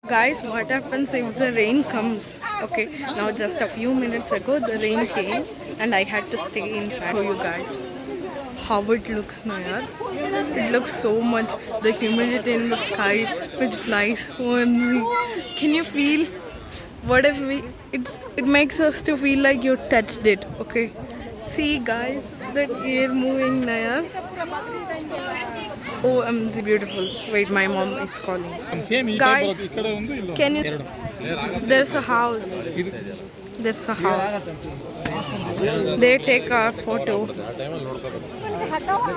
Guys, what happens if the rain comes? Okay, now just a few minutes ago the rain came and I had to stay inside. Show you guys how it looks now, yaar. It looks so much, the humidity in the sky which flies. Can you feel what if it makes us to feel like you touched it, okay? See guys, that air moving now, yaar. OMG, beautiful. Wait, my mom is calling. Guys, can you... There's a house. There's a house. They take our photo.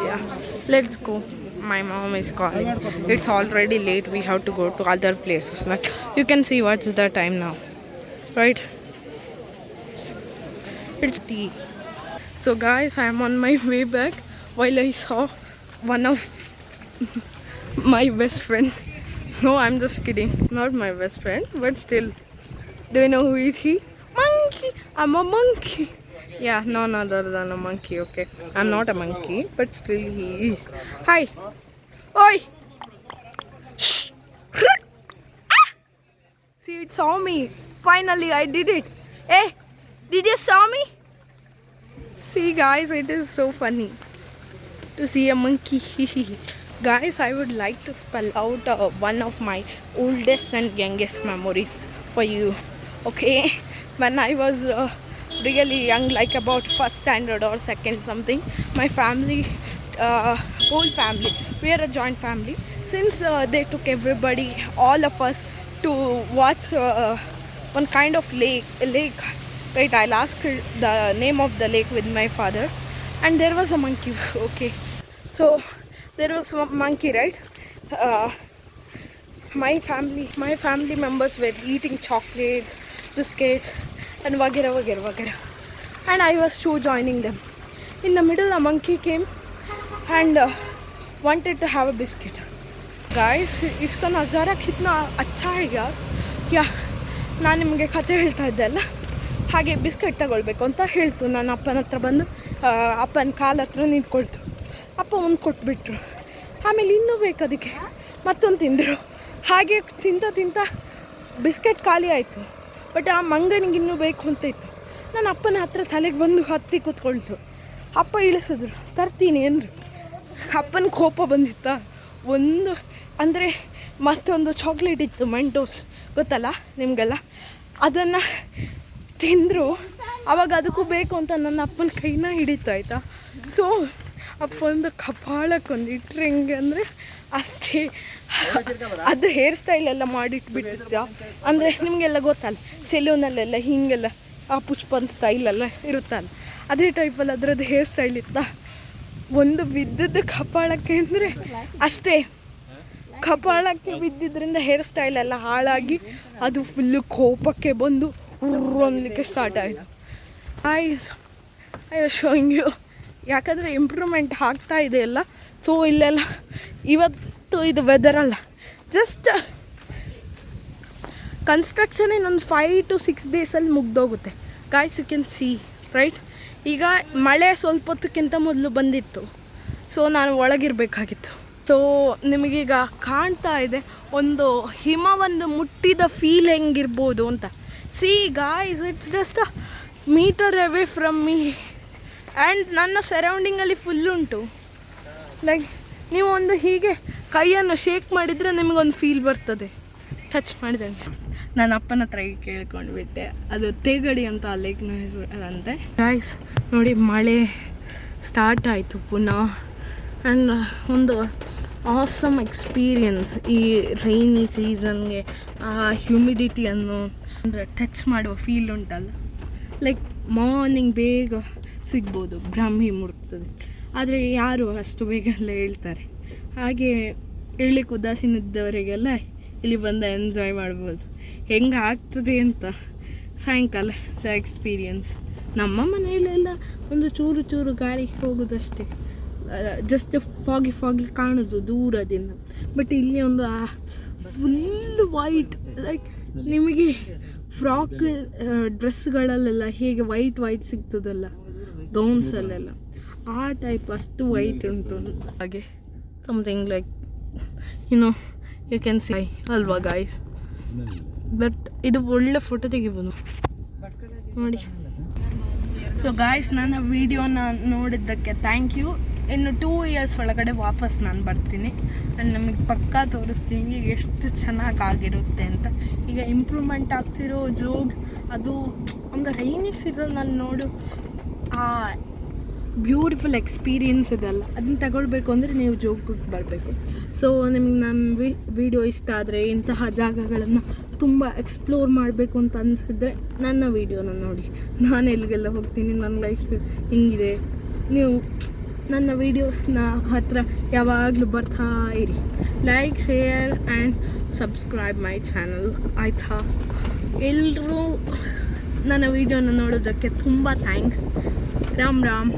Yeah. Let's go. My mom is calling. It's already late. We have to go to other places. Like, you can see what's the time now. Right? It's tea. So guys, I'm on my way back while I saw one of my best friend. No, I'm just kidding. Not my best friend, but still. Do you know who is he? Monkey. I'm a monkey. Yeah, none other than a monkey, okay? I'm not a monkey, but still he is. Hi. Oi. Shh. Ah! See, it saw me. Finally, I did it. Hey, did you saw me? See, guys, it is so funny to see a monkey. Guys, I would like to spell out one of my oldest and youngest memories for you. Okay, when I was really young, like about first standard or second something, my family, whole family, we are a joint family. Since they took everybody, all of us, to watch one kind of lake. Wait, I'll ask the name of the lake with my father. And there was a monkey. Okay, so there was a monkey, right? My family members were eating chocolates, biscuits, and वगैरह. And I was too joining them. In the middle, a monkey came and wanted to have a biscuit. Guys, इसका नज़ारा कितना अच्छा है यार. क्या ನಾನು ನಿಮಗೆ ಕತೆ ಹೇಳ್ತಾ ಇದ್ದೆ ಅಲ್ಲ, ಹಾಗೆ ಬಿಸ್ಕೆಟ್ ತಗೊಳ್ಬೇಕು ಅಂತ ಹೇಳ್ತು. ನಾನು ಅಪ್ಪನ ಹತ್ರ ಬಂದು ಅಪ್ಪನ ಕಾಲ ಹತ್ರ ನಿಂತ್ಕೊಳ್ತು. ಅಪ್ಪ ಒಂದು ಕೊಟ್ಬಿಟ್ರು. ಆಮೇಲೆ ಇನ್ನೂ ಬೇಕು ಅದಕ್ಕೆ, ಮತ್ತೊಂದು ತಿಂದರು. ಹಾಗೆ ತಿಂತ ಬಿಸ್ಕೆಟ್ ಖಾಲಿ ಆಯಿತು. ಬಟ್ ಆ ಮಂಗನಿಗೆ ಇನ್ನೂ ಬೇಕು ಅಂತ ಇತ್ತು. ನಾನು ಅಪ್ಪನ ಹತ್ರ ತಲೆಗೆ ಬಂದು ಹತ್ತಿ ಕೂತ್ಕೊಳ್ತು. ಅಪ್ಪ ಇಳಿಸಿದ್ರು, ತರ್ತೀನಿ ಅಂದರು. ಅಪ್ಪನ ಕೋಪ ಬಂದಿತ್ತ. ಒಂದು ಅಂದರೆ ಮತ್ತೊಂದು ಚಾಕ್ಲೇಟ್ ಇತ್ತು, ಮೆಂಟೋಸ್, ಗೊತ್ತಲ್ಲ ನಿಮಗೆಲ್ಲ, ಅದನ್ನು ತಿಂದರು. ಆವಾಗ ಅದಕ್ಕೂ ಬೇಕು ಅಂತ ನನ್ನ ಅಪ್ಪನ ಕೈನ ಹಿಡಿತು, ಆಯಿತಾ. ಸೊ ಅಪ್ಪ ಒಂದು ಕಪಾಳಕ್ಕೊಂದು ಇಟ್ಟರೆ ಹೆಂಗೆ ಅಂದರೆ ಅಷ್ಟೇ. ಅದು ಹೇರ್ ಸ್ಟೈಲೆಲ್ಲ ಮಾಡಿಟ್ಬಿಟ್ಟಿದ್ದ. ಅಂದರೆ ನಿಮಗೆಲ್ಲ ಗೊತ್ತಲ್ಲ, ಸೆಲೂನಲ್ಲೆಲ್ಲ ಹೀಗೆಲ್ಲ ಆ ಪುಷ್ಪನ್ ಸ್ಟೈಲೆಲ್ಲ ಇರುತ್ತಲ್ಲ, ಅದೇ ಟೈಪಲ್ಲಿ ಅದರದ್ದು ಹೇರ್ ಸ್ಟೈಲ್ ಇತ್ತ. ಒಂದು ಬಿದ್ದದ್ದು ಕಪಾಳಕ್ಕೆ ಅಂದರೆ ಅಷ್ಟೇ. ಕಪಾಳಕ್ಕೆ ಬಿದ್ದಿದ್ದರಿಂದ ಹೇರ್ ಸ್ಟೈಲೆಲ್ಲ ಹಾಳಾಗಿ ಅದು ಫುಲ್ಲು ಕೋಪಕ್ಕೆ ಬಂದು ಅನ್ಲಿಕ್ಕೆ ಸ್ಟಾರ್ಟ್ ಆಯಿತು. I was showing you. ಯಾಕಂದರೆ ಇಂಪ್ರೂವ್ಮೆಂಟ್ ಆಗ್ತಾ ಇದೆ ಎಲ್ಲ. ಸೊ ಇಲ್ಲೆಲ್ಲ ಇವತ್ತು ಇದು ವೆದರಲ್ಲ, ಜಸ್ಟ್ ಕನ್ಸ್ಟ್ರಕ್ಷನ್ ಇನ್ನೊಂದು 5 to 6 ಡೇಸಲ್ಲಿ ಮುಗ್ದೋಗುತ್ತೆ. Guys, you can see right. ಈಗ ಮಳೆ ಸ್ವಲ್ಪ ಹೊತ್ತಕ್ಕಿಂತ ಮೊದಲು ಬಂದಿತ್ತು, ಸೊ ನಾನು ಒಳಗಿರಬೇಕಾಗಿತ್ತು. ಸೊ ನಿಮಗೀಗ ಕಾಣ್ತಾ ಇದೆ ಒಂದು ಹಿಮವನ್ನು ಮುಟ್ಟಿದ ಫೀಲ್ ಹೆಂಗಿರ್ಬೋದು ಅಂತ. See guys, it's just a meter away from me and ನನ್ನ ಸರೌಂಡಿಂಗಲ್ಲಿ ಫುಲ್ ಉಂಟು. ಲೈಕ್ ನೀವು ಒಂದು ಹೀಗೆ ಕೈಯನ್ನು ಶೇಕ್ ಮಾಡಿದರೆ ನಿಮಗೊಂದು ಫೀಲ್ ಬರ್ತದೆ, ಟಚ್ ಮಾಡಿದಂಗೆ. ನಾನು ಅಪ್ಪನ ಹತ್ರ ಈಗ ಕೇಳ್ಕೊಂಡ್ಬಿಟ್ಟೆ, ಅದು ತೇಗಡಿ ಅಂತ ಆ ಲೇಕ್ನ ಹೆಸರಂತೆ. ಗಾಯ್ಸ್ ನೋಡಿ, ಮಳೆ ಸ್ಟಾರ್ಟ್ ಆಯಿತು ಪುನಃ. ಆ್ಯಂಡ್ ಒಂದು ಆಸಮ್ ಎಕ್ಸ್ಪೀರಿಯನ್ಸ್ ಈ ರೈನಿ ಸೀಸನ್ಗೆ. ಆ ಹ್ಯೂಮಿಡಿಟಿಯನ್ನು ಅಂದರೆ ಟಚ್ ಮಾಡುವ ಫೀಲ್ ಉಂಟಲ್ಲ, ಲೈಕ್ ಮಾರ್ನಿಂಗ್ ಬೇಗ ಸಿಗ್ಬೋದು, ಬ್ರಹ್ಮಿ ಮುಡ್ತದೆ. ಆದರೆ ಯಾರು ಅಷ್ಟು ಬೇಗ ಎಲ್ಲ ಹೇಳ್ತಾರೆ. ಹಾಗೆ ಹೇಳಲಿಕ್ಕೆ ಉದಾಸೀನಿದ್ದವರಿಗೆಲ್ಲ ಇಲ್ಲಿ ಬಂದು ಎಂಜಾಯ್ ಮಾಡ್ಬೋದು. ಹೆಂಗೆ ಆಗ್ತದೆ ಅಂತ ಸಾಯಂಕಾಲ ದ ಎಕ್ಸ್ಪೀರಿಯನ್ಸ್. ನಮ್ಮ ಮನೆಯಲ್ಲೆಲ್ಲ ಒಂದು ಚೂರು ಗಾಳಿ ಹೋಗೋದಷ್ಟೇ, ಜಸ್ಟ್ ಫಾಗಿ ಕಾಣೋದು ದೂರದಿಂದ. ಬಟ್ ಇಲ್ಲಿ ಒಂದು ಫುಲ್ ವೈಟ್, ಲೈಕ್ ನಿಮಗೆ ಫ್ರಾಕ್ ಡ್ರೆಸ್ಗಳಲ್ಲೆಲ್ಲ ಹೇಗೆ ವೈಟ್ ಸಿಗ್ತದಲ್ಲ ಗೌನ್ಸಲ್ಲೆಲ್ಲ, ಆ ಟೈಪ್ ಅಷ್ಟು ವೈಟ್ ಉಂಟು. ಹಾಗೆ something like you can see ಅಲ್ವಾ ಗಾಯ್ಸ್. ಬಟ್ ಇದು ಒಳ್ಳೆ ಫೋಟೋ ತೆಗಿಬೋದು ನೋಡಿ. ಸೊ ಗಾಯ್ಸ್, ನನ್ನ ವಿಡಿಯೋನ ನೋಡಿದ್ದಕ್ಕೆ ಥ್ಯಾಂಕ್ ಯು. ಇನ್ನು 2 ಇಯರ್ಸ್ ಒಳಗಡೆ ವಾಪಸ್ ನಾನು ಬರ್ತೀನಿ ಆ್ಯಂಡ್ ನಮಗೆ ಪಕ್ಕಾ ತೋರಿಸ್ತೀನಿ ಎಷ್ಟು ಚೆನ್ನಾಗಿರುತ್ತೆ ಅಂತ. ಈಗ ಇಂಪ್ರೂವ್ಮೆಂಟ್ ಆಗ್ತಿರೋ ಜೋಗ್, ಅದು ಒಂದು ರೈನಿ ಸೀಸನಲ್ಲಿ ನೋಡು ಆ ಬ್ಯೂಟಿಫುಲ್ ಎಕ್ಸ್ಪೀರಿಯನ್ಸ್ ಇದೆಲ್ಲ, ಅದನ್ನ ತಗೊಳ್ಬೇಕು ಅಂದರೆ ನೀವು ಜೋಗಕ್ಕೆ ಬರಬೇಕು. ಸೊ ನಿಮ್ಗೆ ನಮ್ಮ ವಿಡಿಯೋ ಇಷ್ಟ ಆದರೆ, ಇಂತಹ ಜಾಗಗಳನ್ನು ತುಂಬ ಎಕ್ಸ್ಪ್ಲೋರ್ ಮಾಡಬೇಕು ಅಂತ ಅನಿಸಿದ್ರೆ ನನ್ನ ವೀಡಿಯೋನ ನೋಡಿ. ನಾನು ಎಲ್ಲಿಗೆಲ್ಲ ಹೋಗ್ತೀನಿ, ನನ್ನ ಲೈಫ್ ಹಿಂಗಿದೆ, ನೀವು ನನ್ನ ವೀಡಿಯೋಸ್ನ ಹತ್ರ ಯಾವಾಗಲೂ ಬರ್ತಾ ಇರಿ. Like, share and subscribe my channel, ಆಯಿತಾ? ಎಲ್ಲರೂ ನನ್ನ ವೀಡಿಯೋನ ನೋಡೋದಕ್ಕೆ ತುಂಬ ಥ್ಯಾಂಕ್ಸ್. ರಾಮ್ ರಾಮ್.